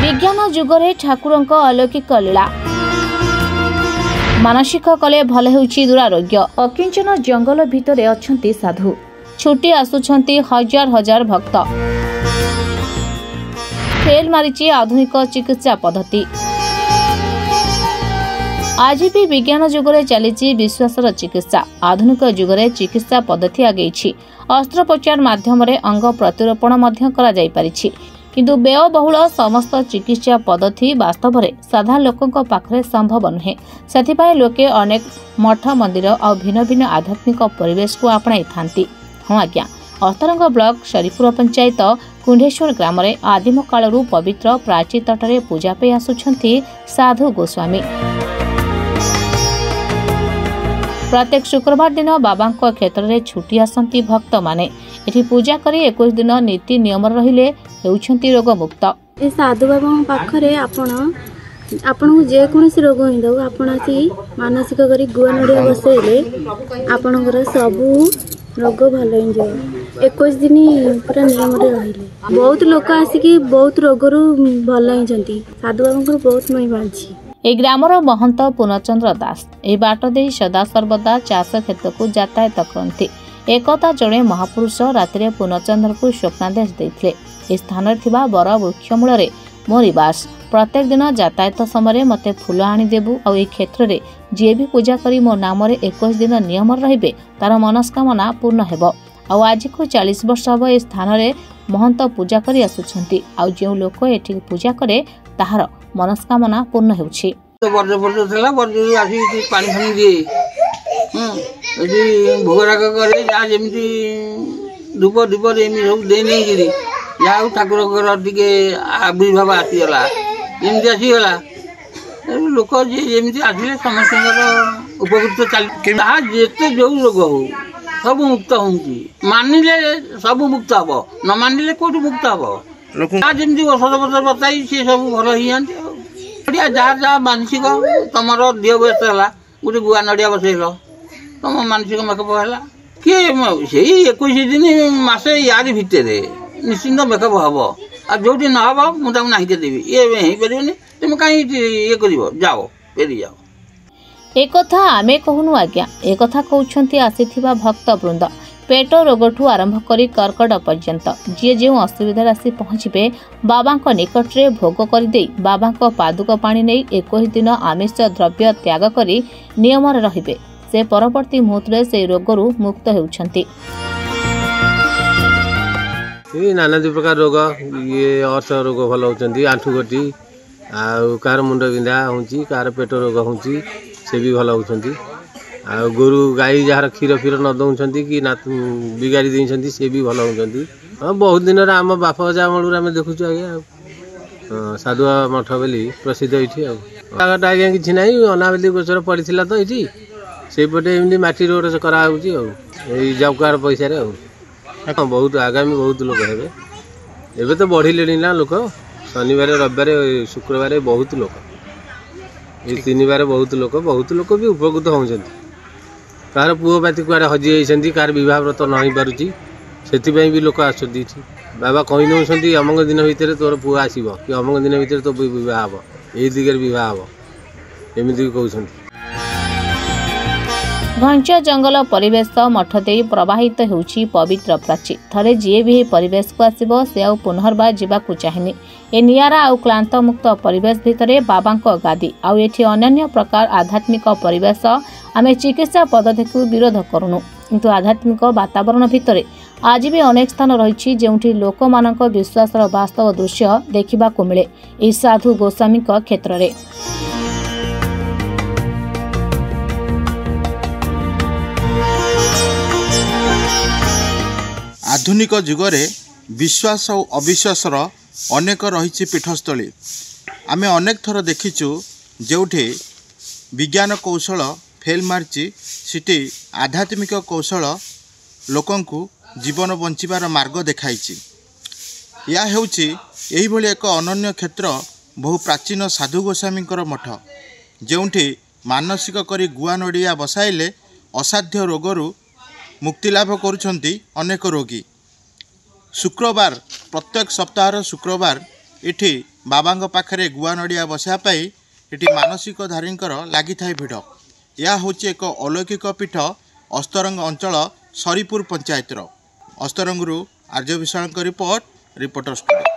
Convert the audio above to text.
विज्ञान जुगरे ठाकुरंक अलौकिक लीला मानसिक कले भल हेउछि दुरारोग्य। अकिंचन जंगल भितरे अछंती साधु छुटी आसुछंती हजार हजार भक्त। फेल मारिछि आधुनिक चिकित्सा पद्धति। आज भी विज्ञान जुगरे चली विश्वासर चिकित्सा। आधुनिक जुगरे चिकित्सा पद्धति आगेछि। अस्त्रोपचार माध्यम अंग प्रतिरोपण मध्य करा जाई परिछि, किंतु व्ययबहुल समस्त चिकित्सा पद्धति वास्तव में साधारण लोकों पाखरे संभव नुहे। सेथिपाई लोके अनेक मठ मंदिर और भिन्न भिन्न आध्यात्मिक परिवेश को आपणाई थांती। हाँ आज्ञा, अस्तरंग ब्लॉक शरीपुर पंचायत कुंडेश्वर ग्राम रे आदिम कालरू पवित्र प्राची तटरे पूजा पे आसुछंती साधु गोस्वामी। प्रत्येक शुक्रवार दिन बाबा क्षेत्र में छुट्टी आसंती भक्त माने एठी पूजा करी 21 दिन नीति नियम रहिले हेउछंती रोग मुक्त। ए साधु बाबा पाखरे आपण जेकोसी रोग हिंदू आपण आसी मानसिक करी गुआ नड़िया बसैले आपणकर सबू रोग भल हो। 21 दिन पूरा नियम रहिले बहुत लोक आसिकी बहुत रोगरू भल होती। साधु बाबा बहुत महिमा अछि। ए ग्रामर महंत पूर्णचंद्र दास ए बाट दे सदा सर्वदा चाष क्षेत्र को यातायात करती। एकता जड़े महापुरुष राति पूर्णचंद्र को स्वप्नादेश देते ए स्थान थिबा बर वृक्ष मूल मो निवास। प्रत्येक दिन यातायात समय मते फूल आनीदेबू और क्षेत्र में जी भी पूजा करी मो नाम 21 दिन नियम रहिबे तार मनस्कामना पूर्ण हेबो। और आज को 40 वर्ष हम ए स्थान में महंत पूजा करी आसुछंती। और जो लोक एठी पूजा करे ताहार मनस्कामना पूर्ण होउछि। तो वर्ष वर्ष थला वर्ष आसी पानी फानी दिए एठी भोगराग करे जा जेमिति धूप दीप एमि सब दे नै गिरी या ठाकुर घर टिके आविर्भाव आसीगला जेमिति आसीगला लोक जे जेमिति आसिले समस्त उपकृत चल जेते जो रोग हो सब मुक्त होउछि। मानिले सब मुक्त हबो न मानिले कोठी मुक्त हबो लोक जेमिति औषध पत्र बताई से सब भल ही आंती। जहाँ मानसिक तुम देह व्यस्त है गोटे गुआ नड़िया बसैल तुम मानसिक मेकअप है किए से 21 दिन मसे यार भितर निश्चिंत मेकअप हम आ जो न हम मुझे ना देवी ये हो पारे तुम कहीं ये कर जाओ फेरी जाओ। एक आमे कहूनु आज्ञा, एक कहउछंती आसीथिबा भक्त वृंद। पेट रोगठू आरंभ करी कर्कट पर्यंत जी जो असुविधा आसी पहुंचे बाबा निकट रे भोग करदे बाबा पादुक पानी नहीं 21 दिन आमिष द्रव्य त्याग करी नियम रहिबे से परवर्ती मुहूर्त से रोगरू मुक्त होउछंती। नाना प्रकार रोग ये अर्थ रोग भल होउछंती। आंठू गटी कार मुंड बिंधा होउची कार पेट रोग होउची से भी भल होउछंती। आ गोरु गाई जार क्षीर फीर न दौरान कि बिगाड़ी देती सी भी भल होती। हाँ बहुत दिन आम बाप अजा मलू आम देखु आज्ञा साधु मठ बोली प्रसिद्ध ये आज्ञा कि ना अनाबली गोचर पड़ा तो ये सेपटे एमती मटी रोड कराई जबकार पैसा हाँ बहुत आगामी बहुत लोग हे एवं तो बढ़िले ना लोक शनिवार रविवार शुक्रवार बहुत लोक ये 3 बार बहुत लोक भी उपकृत होती। कार पुओ बाती कुआड़े हजि जाती कार बहुत नहीं पार्टी से भी लोक आस बाबा कही नौकरी अमक दिन भितर तोर पुओ आसब कि अमक दिन भितर तो बह हम यही दिगरे बह हम एमती कहते। घंच जंगल परिवेश मठ दे प्रवाहित होउछि पवित्र प्राची। थरे जी भी परिवेश को आसिबो से आ पुनर्बार जीवाकू चाहिनी। ए नियारा आ क्लांत मुक्त परिवेश भितरे बाबांक गादी आ एठी अन्य प्रकार आध्यात्मिक परिवेश आमे चिकित्सा पद्धति को विरोध करूनु, किंतु आध्यात्मिक वातावरण भितरे आज भी अनेक स्थान रही जोठी लोक मानक विश्वासर वास्तव दृश्य देखा मिले ई साधु गोस्वामी क्षेत्र में। आधुनिक जुगरे विश्वास और अविश्वासर अनेक रही पीठस्थली आमे अनेक थर देखीचु जोठे विज्ञान कौशल फेल मार्ची सिटी आध्यात्मिक कौशल लोकंकु जीवन बंचिबार मार्ग देखाइछि। या हेउछि एही भली एक अनन्य क्षेत्र बहु प्राचीन साधु गोस्वामींकर मठ जोठे मानसिक करी गुआ नड़िया बसाइले असाध्य रोगरू मुक्ति लाभ करुछंती अनेक रोगी। शुक्रवार प्रत्येक सप्ताह शुक्रवार ଏଠି ବାବାଙ୍କ ପାଖରେ ଗୁଆ ନଡ଼ିଆ ବସାଇବା ଏଠି ମାନସିକଧାରୀଙ୍କର ଲାଗିଥାଏ ଭିଡ଼। ଏହା ହେଉଛି ଏକ अलौकिक पीठ अस्तरंग अंचल सरीपुर पंचायतर। अस्तरंगरू आर्य विशाल रिपोर्टर स्टूडियो।